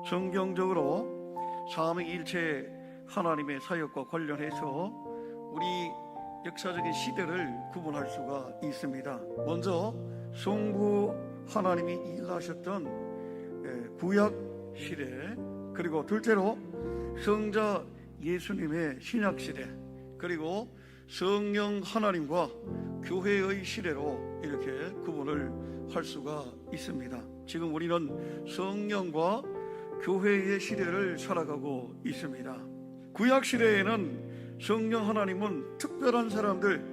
성경적으로 삼위일체 하나님의 사역과 관련해서 우리 역사적인 시대를 구분할 수가 있습니다. 먼저 성부 하나님이 일하셨던 구약 시대, 그리고 둘째로 성자 예수님의 신약 시대, 그리고 성령 하나님과 교회의 시대로 이렇게 구분을 할 수가 있습니다. 지금 우리는 성령과 교회의 시대를 살아가고 있습니다. 구약 시대에는 성령 하나님은 특별한 사람들,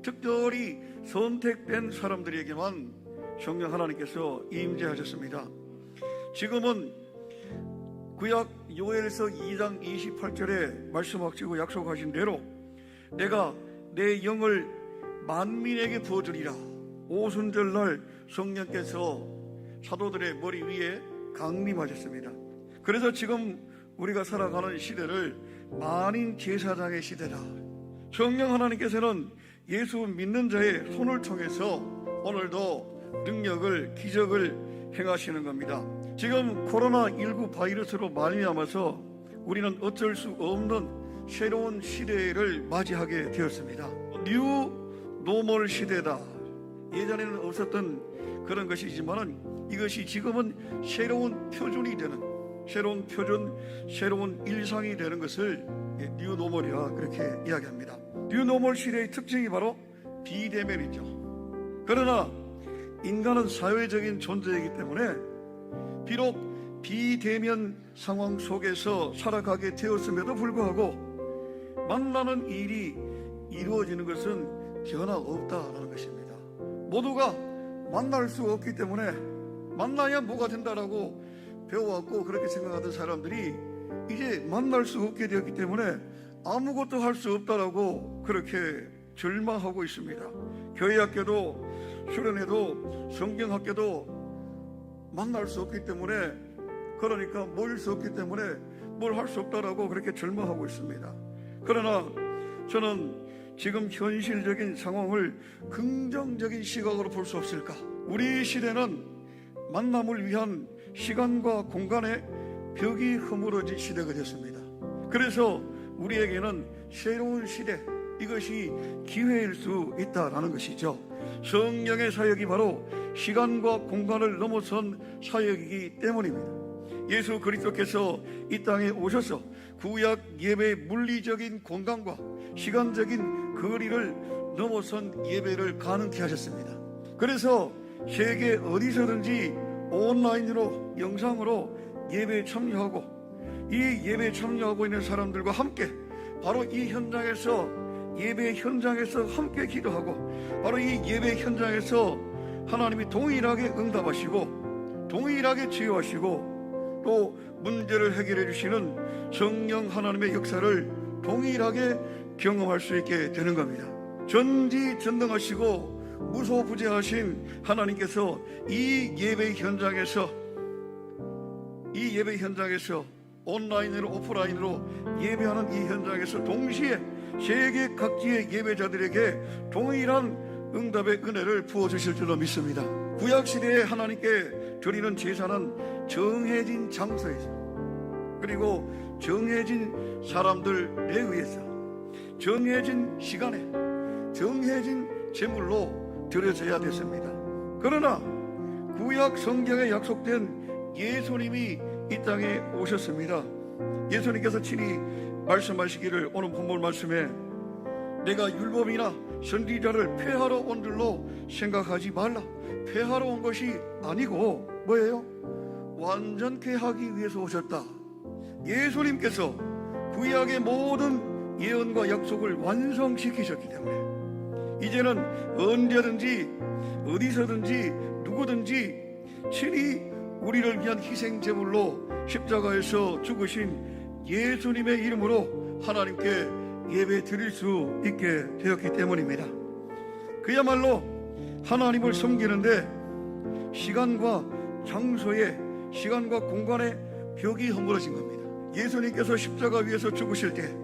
특별히 선택된 사람들에게만 성령 하나님께서 임재하셨습니다. 지금은 구약 요엘서 2장 28절에 말씀하시고 약속하신 대로 내가 내 영을 만민에게 부어주리라. 오순절날 성령께서 사도들의 머리 위에 강림하셨습니다. 그래서 지금 우리가 살아가는 시대를 만인 제사장의 시대다. 성령 하나님께서는 예수 믿는 자의 손을 통해서 오늘도 능력을, 기적을 행하시는 겁니다. 지금 코로나19 바이러스로 말미암아서 우리는 어쩔 수 없는 새로운 시대를 맞이하게 되었습니다. 뉴 노멀 시대다. 예전에는 없었던 그런 것이지만 이것이 지금은 새로운 표준이 되는, 새로운 표준, 새로운 일상이 되는 것을 뉴 노멀이라 그렇게 이야기합니다. 뉴 노멀 시대의 특징이 바로 비대면이죠. 그러나 인간은 사회적인 존재이기 때문에 비록 비대면 상황 속에서 살아가게 되었음에도 불구하고 만나는 일이 이루어지는 것은 변화없다라는 것입니다. 모두가 만날 수 없기 때문에 만나야 뭐가 된다라고 배워왔고 그렇게 생각하던 사람들이 이제 만날 수 없게 되었기 때문에 아무것도 할 수 없다라고 그렇게 절망하고 있습니다. 교회학교도 수련회도 성경학교도 만날 수 없기 때문에, 그러니까 모일 수 없기 때문에 뭘 할 수 없다라고 그렇게 절망하고 있습니다. 그러나 저는 지금 현실적인 상황을 긍정적인 시각으로 볼 수 없을까? 우리 시대는 만남을 위한 시간과 공간의 벽이 허물어진 시대가 됐습니다. 그래서 우리에게는 새로운 시대, 이것이 기회일 수 있다라는 것이죠. 성령의 사역이 바로 시간과 공간을 넘어선 사역이기 때문입니다. 예수 그리스도께서 이 땅에 오셔서 구약 예배의 물리적인 공간과 시간적인 거리를 넘어선 예배를 가능케 하셨습니다. 그래서 세계 어디서든지 온라인으로, 영상으로 예배에 참여하고, 이 예배에 참여하고 있는 사람들과 함께 바로 이 현장에서, 예배 현장에서 함께 기도하고, 바로 이 예배 현장에서 하나님이 동일하게 응답하시고 동일하게 치유하시고 또 문제를 해결해 주시는 성령 하나님의 역사를 동일하게 경험할 수 있게 되는 겁니다. 전지전능하시고 무소부재하신 하나님께서 이 예배 현장에서 온라인으로 오프라인으로 예배하는 이 현장에서 동시에 세계 각지의 예배자들에게 동일한 응답의 은혜를 부어주실 줄로 믿습니다. 구약시대에 하나님께 드리는 제사는 정해진 장소에서, 그리고 정해진 사람들에 의해서, 정해진 시간에, 정해진 제물로 드려져야 됐습니다. 그러나 구약 성경에 약속된 예수님이 이 땅에 오셨습니다. 예수님께서 친히 말씀하시기를 오늘 본문 말씀에 내가 율법이나 선지자를 폐하러 온 줄로 생각하지 말라. 폐하러 온 것이 아니고 뭐예요? 완전케 하기 위해서 오셨다. 예수님께서 구약의 모든 예언과 약속을 완성시키셨기 때문에 이제는 언제든지 어디서든지 누구든지 친히 우리를 위한 희생 제물로 십자가에서 죽으신 예수님의 이름으로 하나님께 예배 드릴 수 있게 되었기 때문입니다. 그야말로 하나님을 섬기는데 시간과 장소에, 시간과 공간에 벽이 허물어진 겁니다. 예수님께서 십자가 위에서 죽으실 때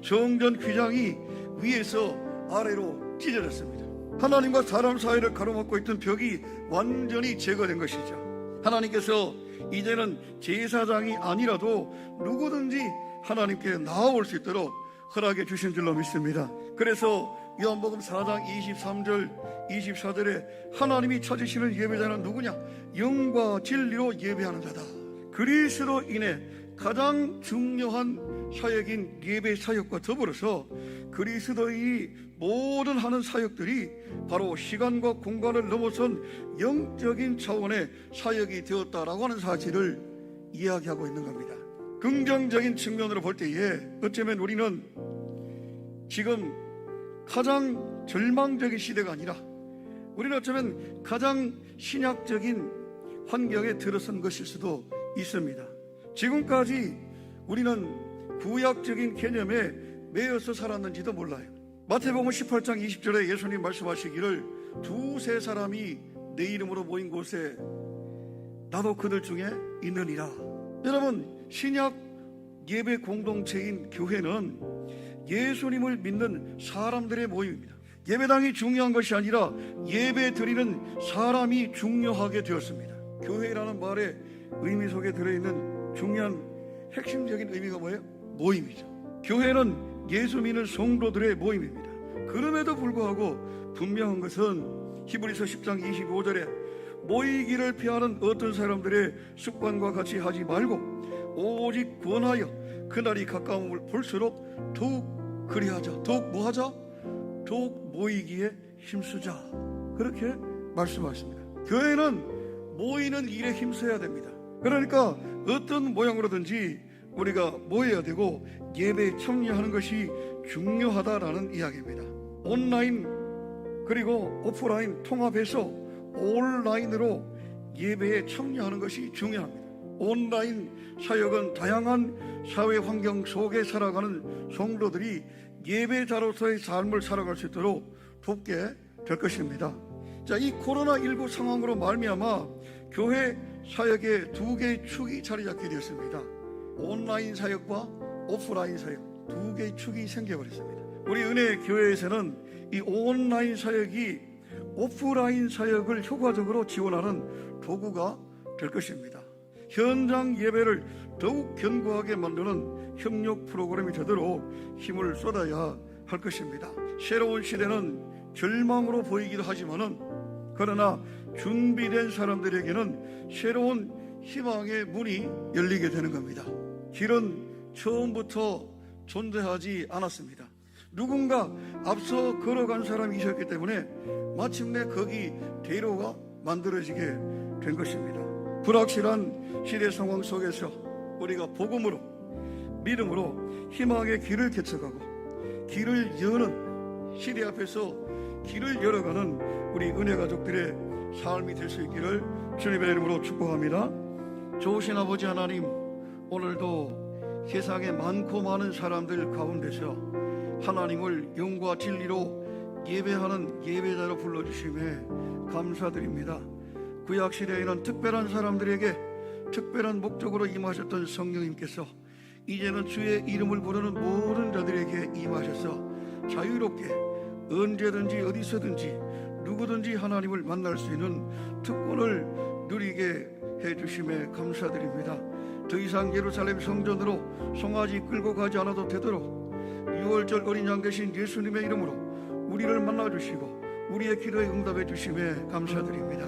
성전 휘장이 위에서 아래로 찢어졌습니다. 하나님과 사람 사이를 가로막고 있던 벽이 완전히 제거된 것이죠. 하나님께서 이제는 제사장이 아니라도 누구든지 하나님께 나아올 수 있도록 허락해 주신 줄로 믿습니다. 그래서 요한복음 4장 23절 24절에 하나님이 찾으시는 예배자는 누구냐? 영과 진리로 예배하는 자다. 그리스도인의 가장 중요한 사역인 예배 사역과 더불어서 그리스도인이 모든 하는 사역들이 바로 시간과 공간을 넘어선 영적인 차원의 사역이 되었다라고 하는 사실을 이야기하고 있는 겁니다. 긍정적인 측면으로 볼 때에 어쩌면 우리는 지금 가장 절망적인 시대가 아니라 우리는 어쩌면 가장 신약적인 환경에 들어선 것일 수도 있습니다. 지금까지 우리는 구약적인 개념에 매여서 살았는지도 몰라요. 마태복음 18장 20절에 예수님 말씀하시기를 두세 사람이 내 이름으로 모인 곳에 나도 그들 중에 있느니라. 여러분, 신약 예배 공동체인 교회는 예수님을 믿는 사람들의 모임입니다. 예배당이 중요한 것이 아니라 예배 드리는 사람이 중요하게 되었습니다. 교회라는 말의 의미 속에 들어있는 중요한 핵심적인 의미가 뭐예요? 모임이죠. 교회는 예수 믿는 성도들의 모임입니다. 그럼에도 불구하고 분명한 것은 히브리서 10장 25절에 모이기를 피하는 어떤 사람들의 습관과 같이 하지 말고 오직 권하여 그날이 가까움을 볼수록 더욱 그리하자. 더욱 뭐하자? 더욱 모이기에 힘쓰자. 그렇게 말씀하십니다. 교회는 모이는 일에 힘써야 됩니다. 그러니까 어떤 모양으로든지 우리가 모여야 되고 예배에 참여하는 것이 중요하다라는 이야기입니다. 온라인 그리고 오프라인 통합해서 온라인으로 예배에 참여하는 것이 중요합니다. 온라인 사역은 다양한 사회 환경 속에 살아가는 성도들이 예배자로서의 삶을 살아갈 수 있도록 돕게 될 것입니다. 자, 이 코로나19 상황으로 말미암아 교회 사역의 두 개의 축이 자리 잡게 되었습니다. 온라인 사역과 오프라인 사역, 두 개의 축이 생겨버렸습니다. 우리 은혜 교회에서는 이 온라인 사역이 오프라인 사역을 효과적으로 지원하는 도구가 될 것입니다. 현장 예배를 더욱 견고하게 만드는 협력 프로그램이 되도록 힘을 쏟아야 할 것입니다. 새로운 시대는 절망으로 보이기도 하지만은 그러나 준비된 사람들에게는 새로운 희망의 문이 열리게 되는 겁니다. 길은 처음부터 존재하지 않았습니다. 누군가 앞서 걸어간 사람이 있었기 때문에 마침내 거기 대로가 만들어지게 된 것입니다. 불확실한 시대 상황 속에서 우리가 복음으로 믿음으로 희망의 길을 개척하고 길을 여는 시대 앞에서 길을 열어가는 우리 은혜 가족들의 삶이 될 수 있기를 주님의 이름으로 축복합니다. 좋으신 아버지 하나님, 오늘도 세상에 많고 많은 사람들 가운데서 하나님을 영과 진리로 예배하는 예배자로 불러주심에 감사드립니다. 구약시대에는 특별한 사람들에게 특별한 목적으로 임하셨던 성령님께서 이제는 주의 이름을 부르는 모든 자들에게 임하셔서 자유롭게 언제든지 어디서든지 누구든지 하나님을 만날 수 있는 특권을 누리게 해주심에 감사드립니다. 더 이상 예루살렘 성전으로 송아지 끌고 가지 않아도 되도록 6월절 어린 양 되신 예수님의 이름으로 우리를 만나주시고 우리의 기도에 응답해 주심에 감사드립니다.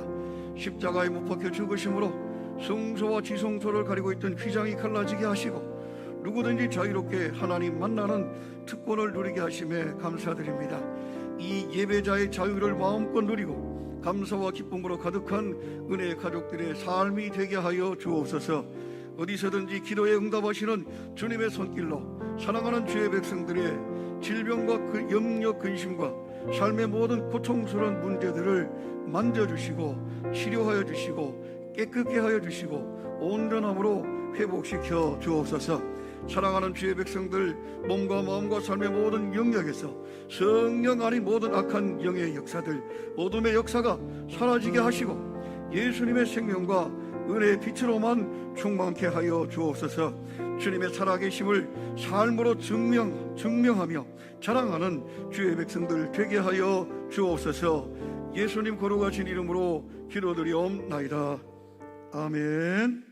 십자가에 못 박혀 죽으심으로 성소와 지성소를 가리고 있던 휘장이 갈라지게 하시고 누구든지 자유롭게 하나님 만나는 특권을 누리게 하심에 감사드립니다. 이 예배자의 자유를 마음껏 누리고 감사와 기쁨으로 가득한 은혜의 가족들의 삶이 되게 하여 주옵소서. 어디서든지 기도에 응답하시는 주님의 손길로 사랑하는 주의 백성들의 질병과 그 염려 근심과 삶의 모든 고통스러운 문제들을 만져주시고 치료하여 주시고 깨끗게 하여 주시고 온전함으로 회복시켜 주옵소서. 사랑하는 주의 백성들 몸과 마음과 삶의 모든 영역에서 성령 아닌 모든 악한 영의 역사들 어둠의 역사가 사라지게 하시고 예수님의 생명과 은혜의 빛으로만 충만케 하여 주옵소서. 주님의 살아계심을 삶으로 증명하며 자랑하는 주의 백성들 되게 하여 주옵소서. 예수님 거룩하신 이름으로 기도드리옵나이다. 아멘.